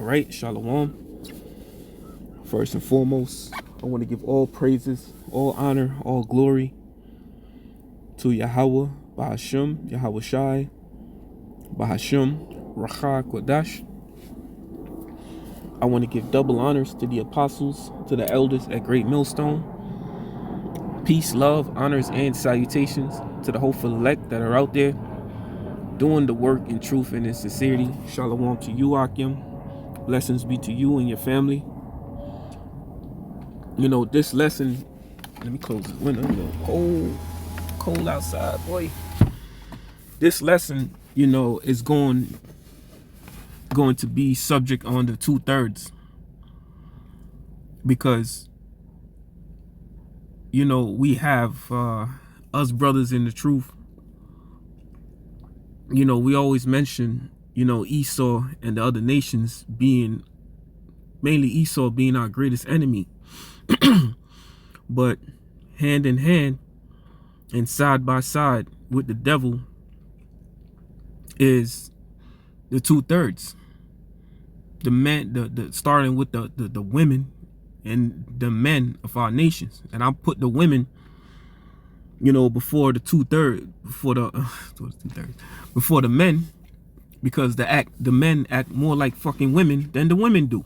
right, Shalom. First and foremost, I want to give all praises, all honor, all glory to Yahweh, Bahashim, Yahweh Shai, Bahashim, Racha Kodash. I want to give double honors to the apostles, to the elders at Great Millstone. Peace, love, honors, and salutations to the hopeful elect that are out there doing the work in truth and in sincerity. Shalom to you, Akim. Blessings be to you and your family. You know, this lesson, let me close the window. Cold outside, boy. This lesson, you know, is going to be subject on the 2/3, because, you know, we have us brothers in the truth. You know, we always mention, you know, Esau and the other nations being, mainly Esau being our greatest enemy. But hand in hand and side by side with the devil is the 2/3. The men, the starting with the women and the men of our nations. And I put the women, you know, before the 2/3, before the men, because the men act more like fucking women than the women do.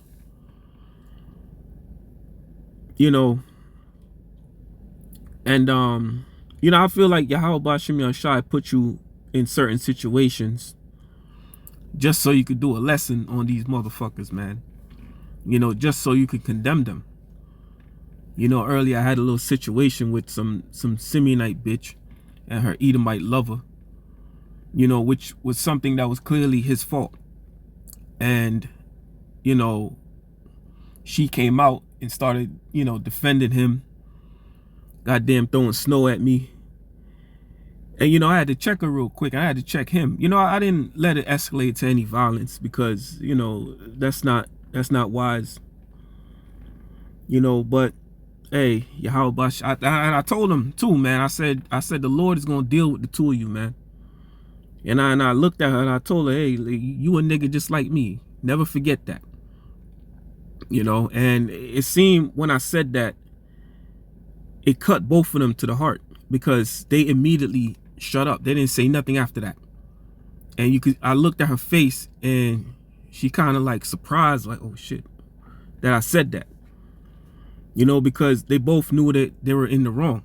You know, and you know, I feel like Yahweh Bashim Yahshai put you in certain situations just so you could do a lesson on these motherfuckers, man. You know, just so you could condemn them. You know, earlier I had a little situation with some Simeonite bitch and her Edomite lover, you know, which was something that was clearly his fault. And, you know, she came out and started, you know, defending him, goddamn throwing snow at me. And, you know, I had to check her real quick. I had to check him. You know, I didn't let it escalate to any violence because, you know, that's not wise. You know, but hey, Yahweh Bash, I told him too, man. I said the Lord is gonna deal with the two of you, man. And I looked at her and I told her, hey, you a nigga just like me. Never forget that. You know, and it seemed when I said that, it cut both of them to the heart, because they immediately shut up. They didn't say nothing after that. And I looked at her face and she kind of like surprised, like, oh shit, that I said that. You know, because they both knew that they were in the wrong.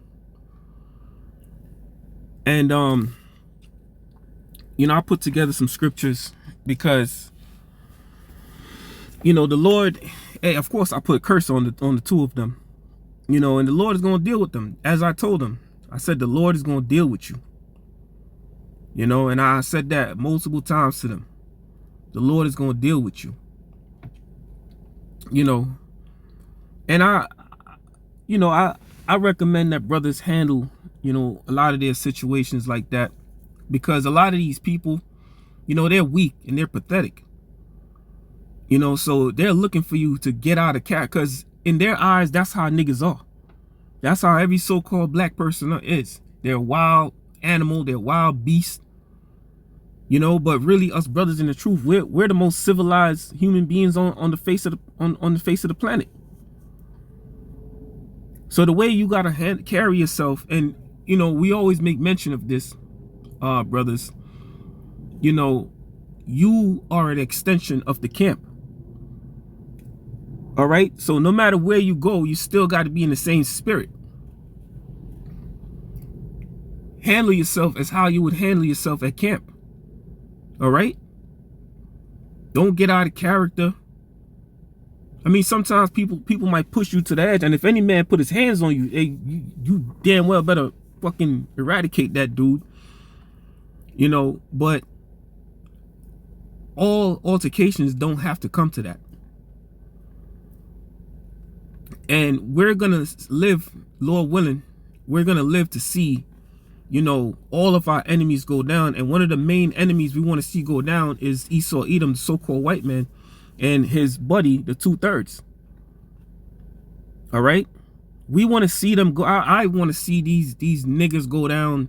And you know, I put together some scriptures because, you know, the Lord, hey, of course I put a curse on the two of them. You know, and the Lord is going to deal with them. As I told them, I said the Lord is going to deal with you. You know, and I said that multiple times to them. The Lord is going to deal with you. You know, and I recommend that brothers handle, you know, a lot of their situations like that, because a lot of these people, you know, they're weak and they're pathetic. You know, so they're looking for you to get out of cat, because in their eyes, that's how niggas are. That's how every so-called black person is. They're a wild animal, they're wild beasts. You know, but really, us brothers in the truth, we're the most civilized human beings on the face of the planet. So the way you gotta carry yourself, and you know, we always make mention of this, brothers. You know, you are an extension of the camp. All right, so no matter where you go, you still got to be in the same spirit. Handle yourself as how you would handle yourself at camp. All right, don't get out of character. I mean, sometimes people might push you to the edge, and if any man put his hands on you, hey, you damn well better fucking eradicate that dude. You know, but all altercations don't have to come to that. And we're gonna live, Lord willing, we're gonna live to see, you know, all of our enemies go down. And one of the main enemies we want to see go down is Esau Edom, the so-called white man, and his buddy, the 2/3. All right, we want to see them go. I want to see these niggas go down.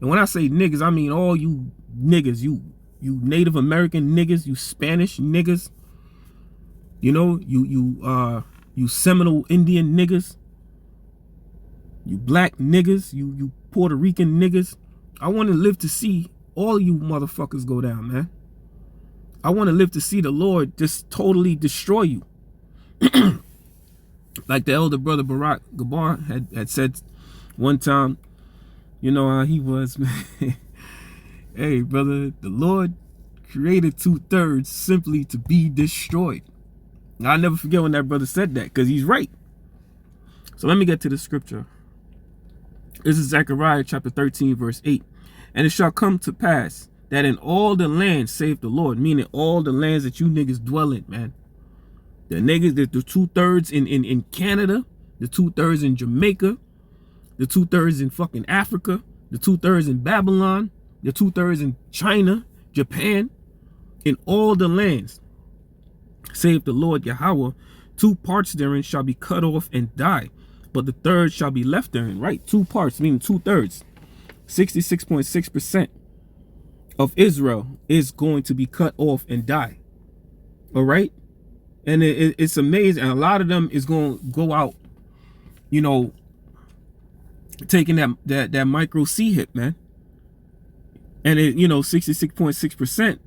And when I say niggas, I mean all you niggas, you Native American niggas, you Spanish niggas, You know, you Seminole Indian niggas, you black niggas, you Puerto Rican niggas. I want to live to see all you motherfuckers go down, man. I want to live to see the Lord just totally destroy you. Like the elder brother Barack Gabar had said one time, you know how he was, man. Hey, brother, the Lord created 2/3 simply to be destroyed. I'll never forget when that brother said that, because he's right. So let me get to the scripture. This is Zechariah chapter 13, verse 8. And it shall come to pass that in all the lands, save the Lord, meaning all the lands that you niggas dwell in, man. The niggas, the 2/3 in Canada, the 2/3 in Jamaica, the 2/3 in fucking Africa, the 2/3 in Babylon, the 2/3 in China, Japan, in all the lands, save the Lord Yahweh, 2 parts therein shall be cut off and die, but the third shall be left therein, right? 2 parts, meaning 2/3. 66.6% of Israel is going to be cut off and die. All right? And it's amazing. And a lot of them is going to go out, you know, taking that micro C hit, man. And it, you know, 66.6%,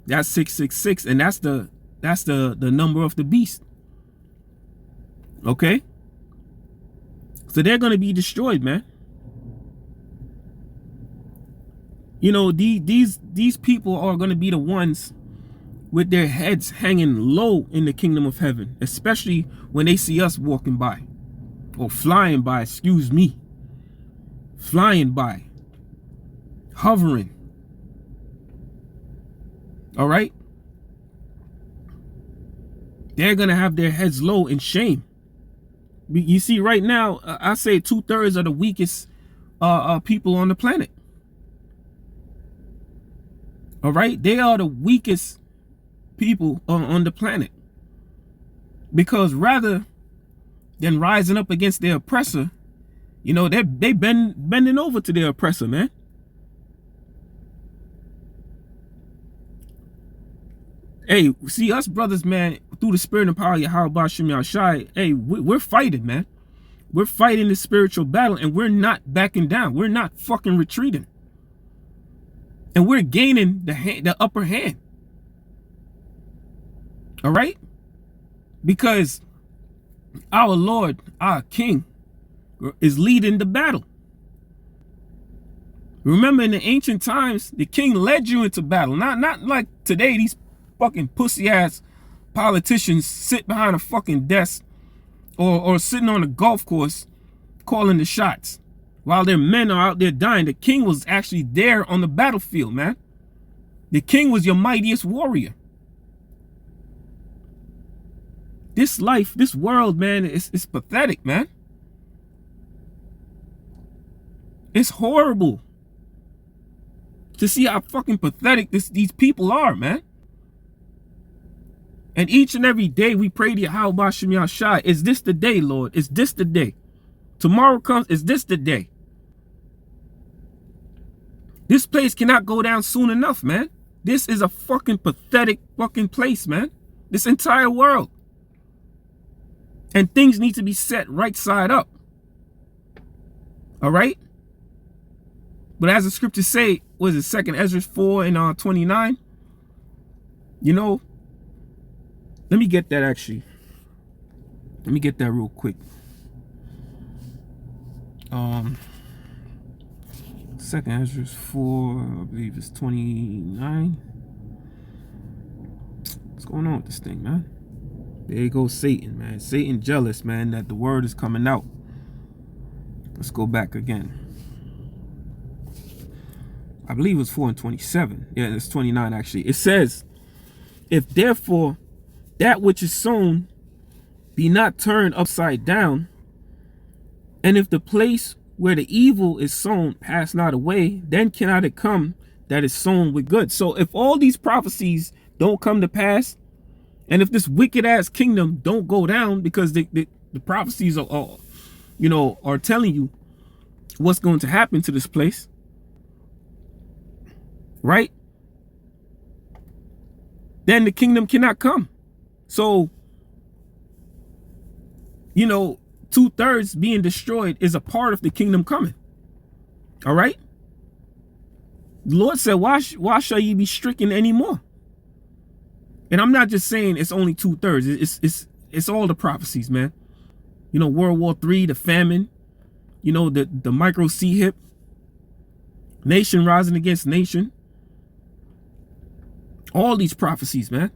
that's 666, and that's the number of the beast. Okay? So they're going to be destroyed, man. You know, these people are going to be the ones with their heads hanging low in the kingdom of heaven, especially when they see us walking by, or flying by, excuse me, flying by, hovering. All right? They're going to have their heads low in shame. You see, right now, I say 2/3 are the weakest people on the planet. All right? They are the weakest people on the planet. Because rather than rising up against their oppressor, you know, they bending over to their oppressor, man. Hey, see, us brothers, man, through the spirit and power of Yahweh Bashim Yahshai, hey, we're fighting, man. We're fighting the spiritual battle, and we're not backing down. We're not fucking retreating. And we're gaining the upper hand. All right? Because our Lord, our King, is leading the battle. Remember, in the ancient times, the king led you into battle. Not like today, these fucking pussy-ass politicians sit behind a fucking desk or sitting on a golf course calling the shots while their men are out there dying. The king was actually there on the battlefield, man. The king was your mightiest warrior. This life, this world, man, it's pathetic, man. It's horrible to see how fucking pathetic these people are, man. And each and every day we pray to Yahweh Bashim Yahshai. Is this the day, Lord? Is this the day? Tomorrow comes, is this the day? This place cannot go down soon enough, man. This is a fucking pathetic fucking place, man. This entire world. And things need to be set right side up. All right? But as the scriptures say, what is it, 2nd Ezra 4 and 29? You know, let me get that actually. Let me get that real quick. 2nd Ezra 4, I believe it's 29. What's going on with this thing, man? There goes Satan, man. Satan jealous, man, that the word is coming out. Let's go back again. I believe it was 4 and 27. Yeah, it's 29 actually. It says, if therefore that which is sown be not turned upside down, and if the place where the evil is sown pass not away, then cannot it come that is sown with good. So if all these prophecies don't come to pass, and if this wicked ass kingdom don't go down, because the prophecies are, you know, are telling you what's going to happen to this place, right? Then the kingdom cannot come. So you know, 2/3 being destroyed is a part of the kingdom coming. All right. The Lord said, why shall ye be stricken anymore? And I'm not just saying it's only 2/3. It's all the prophecies, man. You know, World War III, the famine, you know, the micro sea hip, nation rising against nation. All these prophecies, man.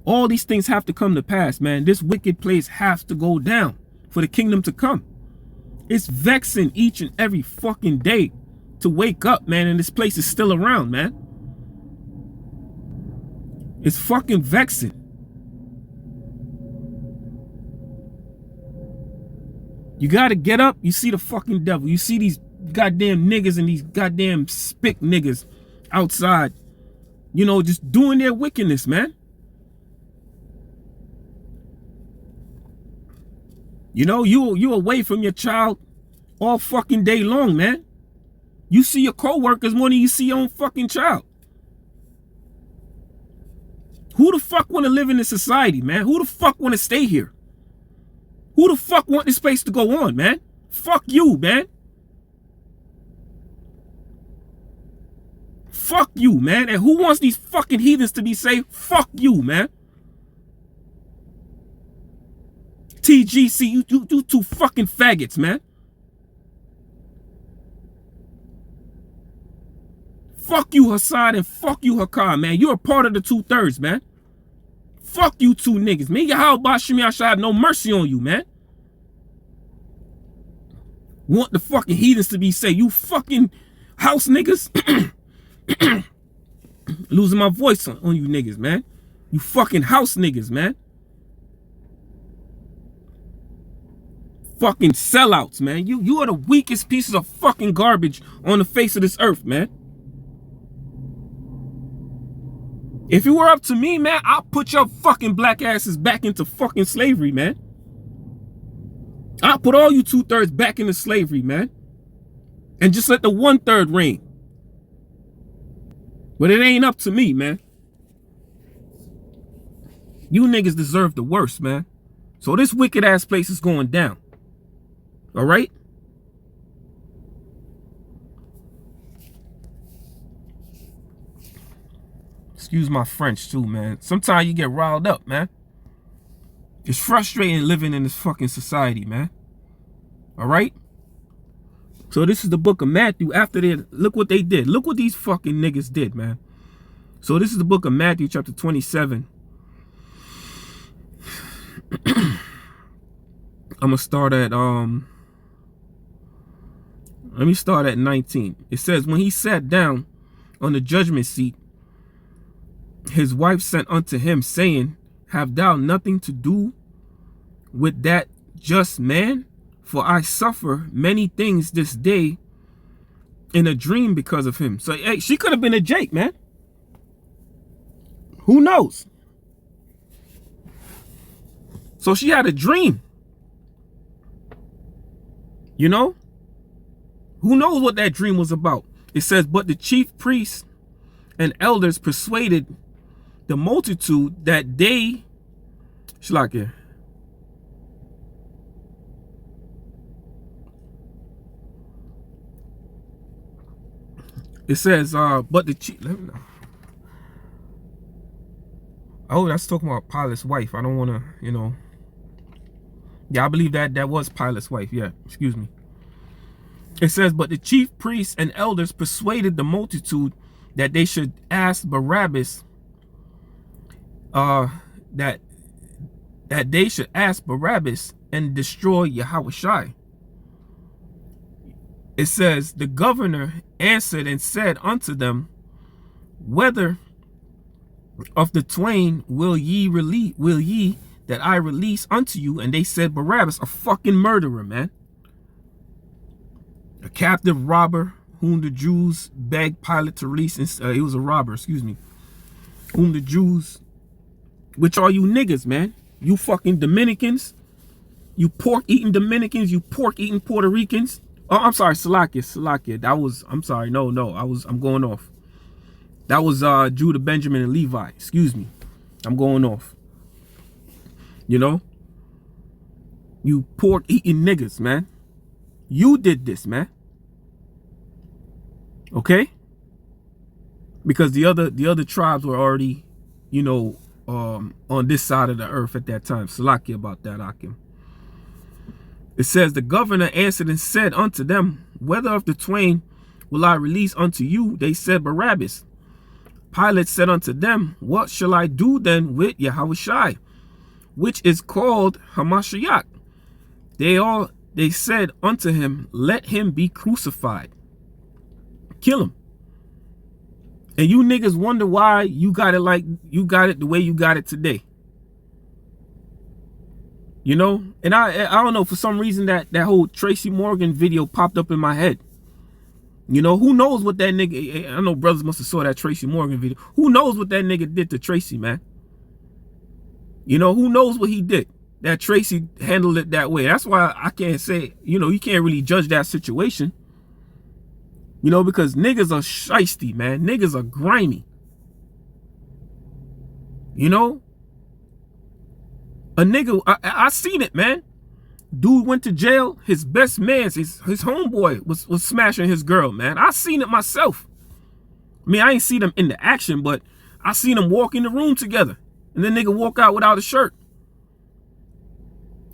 All these things have to come to pass, man. This wicked place has to go down for the kingdom to come. It's vexing each and every fucking day to wake up, man, and this place is still around, man. It's fucking vexing. You gotta get up. You see the fucking devil. You see these goddamn niggas and these goddamn spick niggas outside, you know, just doing their wickedness, man. You know, you away from your child all fucking day long, man. You see your co-workers more than you see your own fucking child. Who the fuck want to live in this society, man? Who the fuck want to stay here? Who the fuck want this place to go on, man? Fuck you, man. Fuck you, man. And who wants these fucking heathens to be safe? Fuck you, man. TGC, you two fucking faggots, man. Fuck you, Hassan, and fuck you, Hakkar, man. You're a part of the 2/3, man. Fuck you two niggas, man. Yahweh Shemi shall have no mercy on you, man. Want the fucking heathens to be safe. You fucking house niggas. Losing my voice on you niggas, man. You fucking house niggas, man. Fucking sellouts, man. You are the weakest pieces of fucking garbage on the face of this earth, man. If it were up to me, man, I'll put your fucking black asses back into fucking slavery, man. I'll put all you 2/3 back into slavery, man. And just let the 1/3 reign. But it ain't up to me, man. You niggas deserve the worst, man. So this wicked ass place is going down. All right? Excuse my French too, man. Sometimes you get riled up, man. It's frustrating living in this fucking society, man. All right? So this is the book of Matthew. After that, look what they did. Look what these fucking niggas did, man. So this is the book of Matthew, chapter 27. I'm gonna start at let me start at 19. It says, when he sat down on the judgment seat, his wife sent unto him, saying, have thou nothing to do with that just man? For I suffer many things this day in a dream because of him. So, hey, she could have been a Jake, man. Who knows? So she had a dream. You know? Who knows what that dream was about? It says, but the chief priests and elders persuaded the multitude that they, Shlaka. It says, but the chief, let me know. Oh, that's talking about Pilate's wife. I don't want to, you know. Yeah, I believe that was Pilate's wife. Yeah, excuse me. It says, but the chief priests and elders persuaded the multitude that they should ask Barabbas, that they should ask Barabbas and destroy Yahushua. It says, the governor answered and said unto them, whether of the twain will ye that I release unto you? And they said, Barabbas, a fucking murderer, man. A captive robber whom the Jews begged Pilate to release. He was a robber, excuse me. Whom the Jews, which are you niggas, man? You fucking Dominicans. You pork-eating Dominicans. You pork-eating Puerto Ricans. Oh, I'm sorry, Salakia. That was, I'm sorry. No, I'm going off. That was Judah, Benjamin, and Levi. Excuse me. I'm going off. You know? You pork eating niggas, man. You did this, man. Okay? Because the other tribes were already, you know, on this side of the earth at that time. Salakia about that, Akim. It says, the governor answered and said unto them, whether of the twain will I release unto you? They said, Barabbas. Pilate said unto them, what shall I do then with Yahushua, which is called Hamashiach? They said unto him, let him be crucified. Kill him. And you niggas wonder why you got it like you got it the way you got it today. You know? And I don't know, for some reason that whole Tracy Morgan video popped up in my head. You know, who knows what that nigga, I know brothers must have saw that Tracy Morgan video. Who knows what that nigga did to Tracy, man? You know, who knows what he did? That Tracy handled it that way. That's why I can't say, you know, you can't really judge that situation. You know, because niggas are shiesty, man. Niggas are grimy. You know? A nigga, I seen it, man. Dude went to jail. His best man, his homeboy was smashing his girl, man. I seen it myself. I mean, I ain't seen them in the action, but I seen them walk in the room together. And then nigga walk out without a shirt.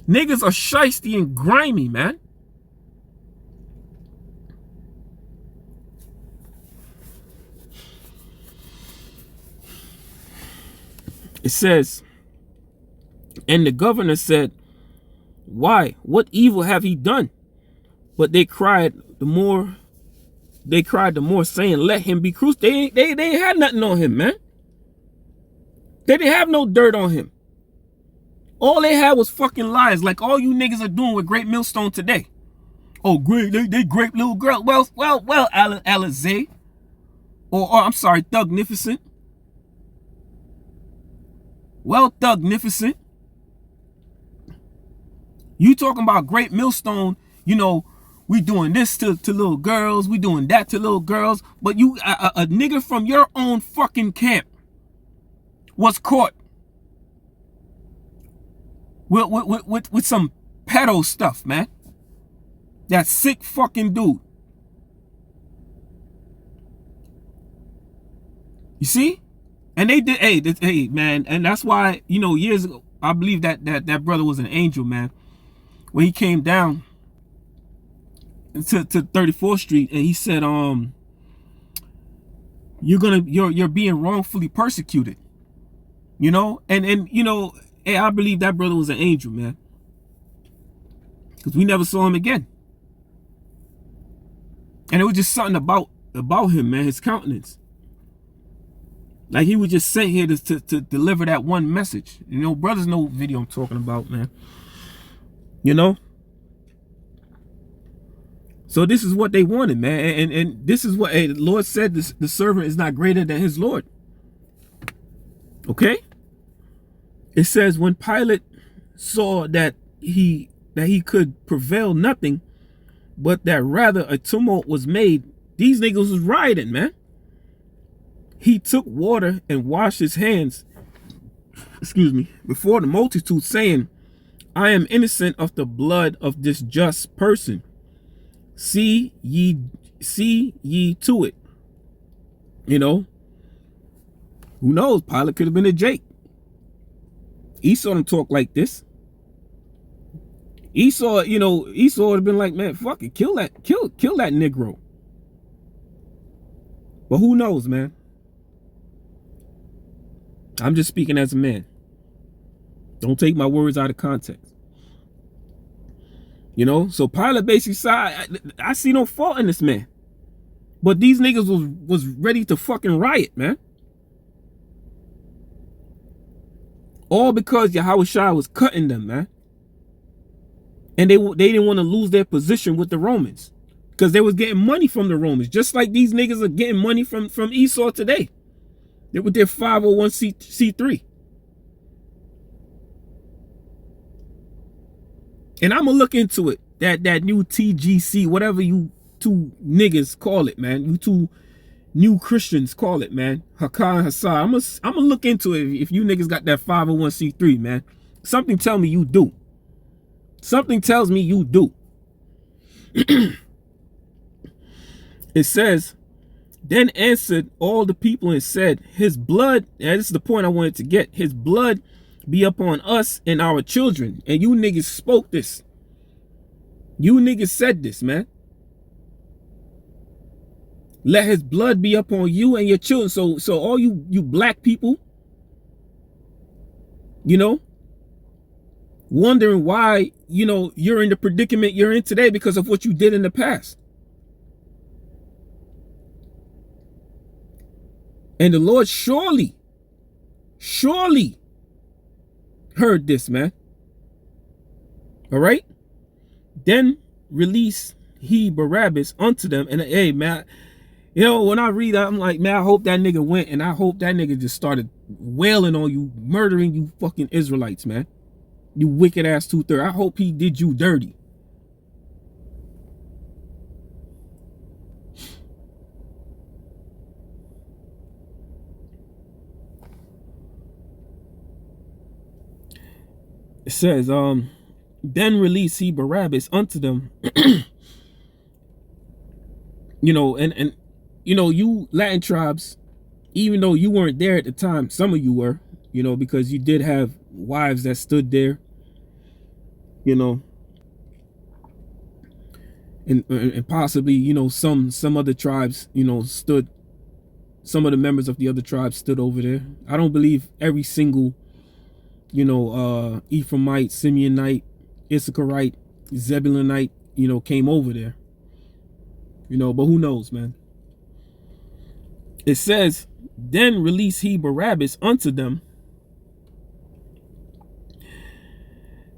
Niggas are shiesty and grimy, man. It says, and the governor said, why? What evil have he done? But they cried the more, saying, let him be crucified. They had nothing on him, man. They didn't have no dirt on him. All they had was fucking lies, like all you niggas are doing with Great Millstone today. Oh, great, they great little girl. Well, Alizé. Or I'm sorry, Thugnificent. Well, Thugnificent. You talking about Great Millstone, you know, we doing this to little girls, we doing that to little girls, but you, a nigga from your own fucking camp was caught with some pedo stuff, man. That sick fucking dude. You see? And they did, hey, man, and that's why, you know, years ago, I believe that brother was an angel, man. When he came down to 34th Street and he said, you're being wrongfully persecuted. You know, and you know, hey, I believe that brother was an angel, man. Because we never saw him again. And it was just something about him, man, his countenance. Like he was just sent here to deliver that one message. You know, brothers know what video I'm talking about, man. You know? So this is what they wanted, man. And this is what, hey, the Lord said, the servant is not greater than his Lord. Okay? It says, when Pilate saw that he could prevail nothing, but that rather a tumult was made, these niggas was rioting, man. He took water and washed his hands, excuse me, before the multitude, saying, I am innocent of the blood of this just person. See ye to it. You know, who knows? Pilate could have been a Jake. Esau don't talk like this. Esau, you know, Esau would have been like, man, fuck it, kill that Negro. But who knows, man? I'm just speaking as a man. Don't take my words out of context. You know, so Pilate basically said, I see no fault in this man. But these niggas was ready to fucking riot, man. All because Yahushua was cutting them, man. And they didn't want to lose their position with the Romans. Because they was getting money from the Romans. Just like these niggas are getting money from Esau today. They with their 501c3. And I'm going to look into it. That new TGC, whatever you two niggas call it, man. You two new Christians call it, man. Hakan Hassar. I'm going to look into it if you niggas got that 501c3, man. Something tell me you do. Something tells me you do. It says, then answered all the people and said, his blood, and this is the point I wanted to get, his blood be upon us and our children. And you niggas spoke this. You niggas said this, man. Let his blood be upon you and your children. So all you black people, you know, wondering why, you know, you're in the predicament you're in today because of what you did in the past. And the Lord surely heard this, man. All right. Then release he Barabbas unto them. And hey, man, you know, when I read that, I'm like, man, I hope that nigga went, and I hope that nigga just started wailing on you, murdering you fucking Israelites, man. You wicked ass 2/3. I hope he did you dirty. It says, then release he Barabbas unto them. You know, and you know, you Latin tribes, even though you weren't there at the time, some of you were, you know, because you did have wives that stood there, you know, and possibly, you know, some other tribes, you know, stood, some of the members of the other tribes stood over there. I don't believe every single, you know, Ephraimite, Simeonite, Issacharite, Zebulonite, you know, came over there, you know, but who knows, man. It says, then release he Barabbas unto them.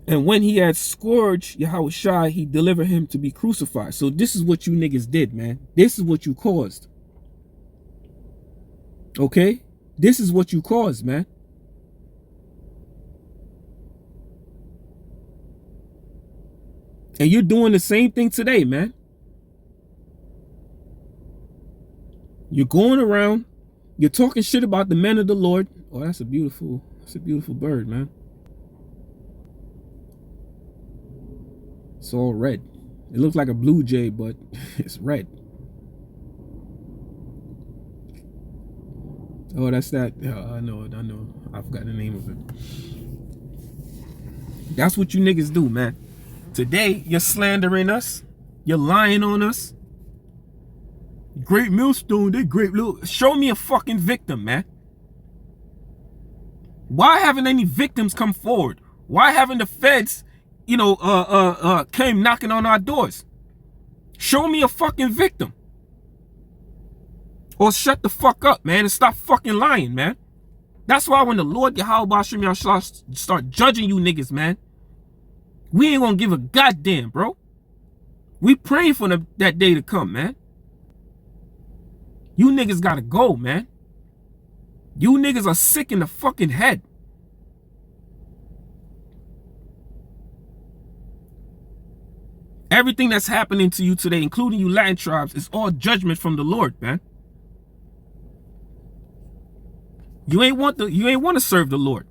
And when he had scourged Yahushua, he delivered him to be crucified. So this is what you niggas did, man. This is what you caused. Okay? This is what you caused, man. And you're doing the same thing today, man. You're going around, you're talking shit about the men of the Lord. Oh, that's a beautiful bird, man. It's all red. It looks like a blue jay, but it's red. Oh, that's that. I know. I forgot the name of it. That's what you niggas do, man. Today, you're slandering us. You're lying on us. Great Millstone, they great little. Show me a fucking victim, man. Why haven't any victims come forward? Why haven't the feds, you know, came knocking on our doors? Show me a fucking victim. Or shut the fuck up, man, and stop fucking lying, man. That's why when the Lord Yahweh start judging you niggas, man, we ain't gonna give a goddamn, bro. We praying for that day to come, man. You niggas gotta go, man. You niggas are sick in the fucking head. Everything that's happening to you today, including you Latin tribes, is all judgment from the Lord, man. You ain't want to serve the Lord.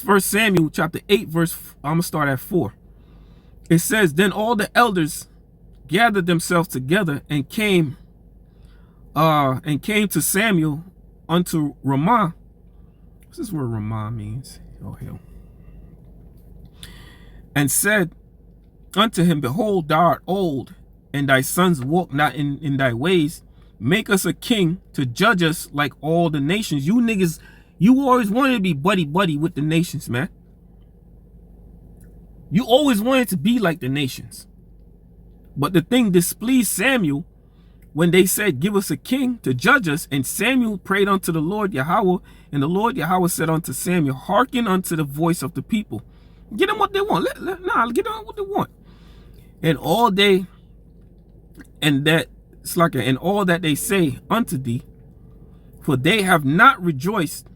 1 Samuel chapter 8 verse, I'm gonna start at 4. It says, then all the elders gathered themselves together and came to Samuel unto Ramah. What's this word Ramah means? Oh hell. And said unto him, behold, thou art old, and thy sons walk not in thy ways. Make us a king to judge us like all the nations. You niggas, you always wanted to be buddy with the nations, man. You always wanted to be like the nations. But the thing displeased Samuel when they said, give us a king to judge us. And Samuel prayed unto the Lord Yahweh. And the Lord Yahweh said unto Samuel, hearken unto the voice of the people. Get them what they want. Get them what they want. And all they, and that, it's like, and all that they say unto thee, for they have not rejoiced.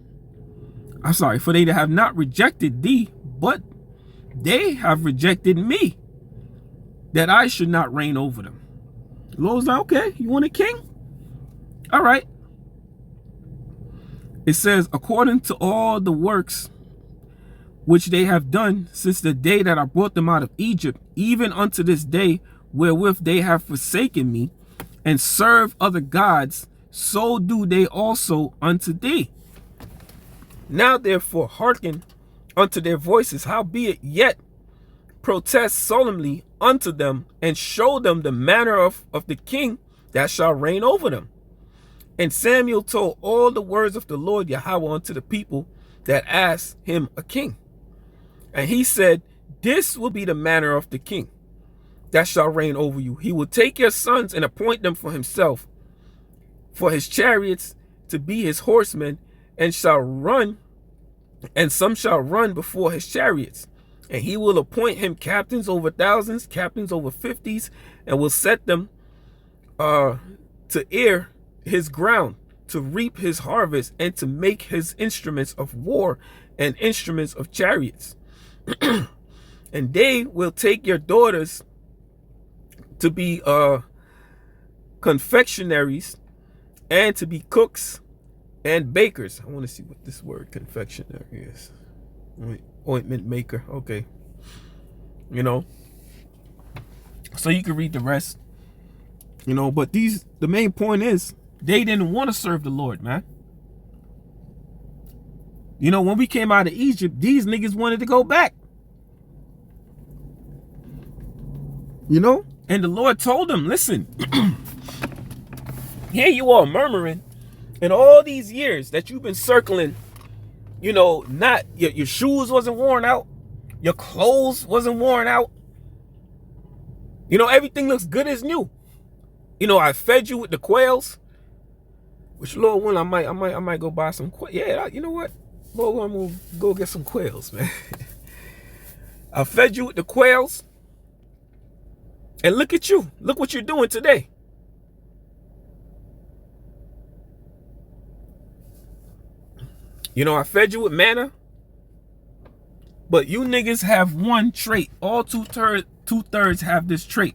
I'm sorry, for they have not rejected thee, but they have rejected me, that I should not reign over them. The Lord's like, okay, you want a king? All right. It says, according to all the works which they have done since the day that I brought them out of Egypt, even unto this day, wherewith they have forsaken me, and serve other gods, so do they also unto thee. Now therefore hearken unto their voices, howbeit yet protest solemnly unto them, and show them the manner of the king that shall reign over them. And Samuel told all the words of the Lord Yahweh unto the people that asked him a king. And he said, this will be the manner of the king that shall reign over you. He will take your sons and appoint them for himself, for his chariots to be his horsemen, and some shall run before his chariots. And he will appoint him captains over thousands, captains over 50s, and will set them to ear his ground, to reap his harvest, and to make his instruments of war and instruments of chariots. And they will take your daughters to be confectionaries, and to be cooks and bakers. I want to see what this word confectionery is. Ointment maker. Okay. You know, so you can read the rest. You know, but the main point is, they didn't want to serve the Lord, man. You know, when we came out of Egypt, these niggas wanted to go back. You know? And the Lord told them, listen, here you are murmuring, and all these years that you've been circling, you know, not your shoes wasn't worn out, your clothes wasn't worn out. You know, everything looks good as new. You know, I fed you with the quails, which Lord willing, I might go buy some quails. Yeah, you know what? Lord, I'm gonna go get some quails, man. I fed you with the quails. And look at you. Look what you're doing today. You know, I fed you with manna. But you niggas have one trait. All two-thirds have this trait.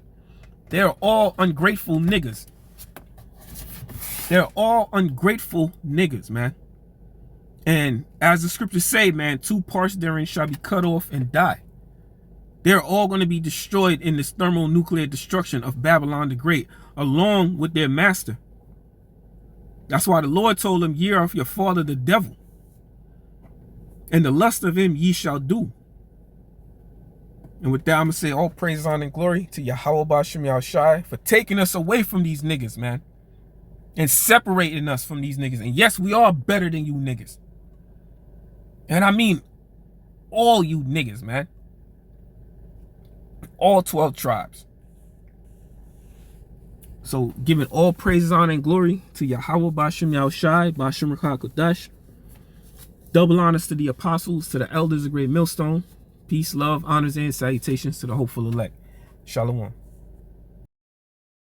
They're all ungrateful niggas. They're all ungrateful niggas, man. And as the scriptures say, man, 2 parts therein shall be cut off and die. They're all going to be destroyed in this thermonuclear destruction of Babylon the Great, along with their master. That's why the Lord told them, ye are of your father the devil, and the lust of him ye shall do. And with that, I'm going to say all praise, honor, and glory to Yahweh Ba'Shem Yahushai for taking us away from these niggas, man, and separating us from these niggas. And yes, we are better than you niggas. And I mean all you niggas, man. All 12 tribes. So giving all praises, honor, and glory to Yahweh Ba'Shem Yahushai, Ba'Shem Rakah Kodash. Double honors to the apostles, to the elders of Great Millstone. Peace, love, honors, and salutations to the hopeful elect. Shalom.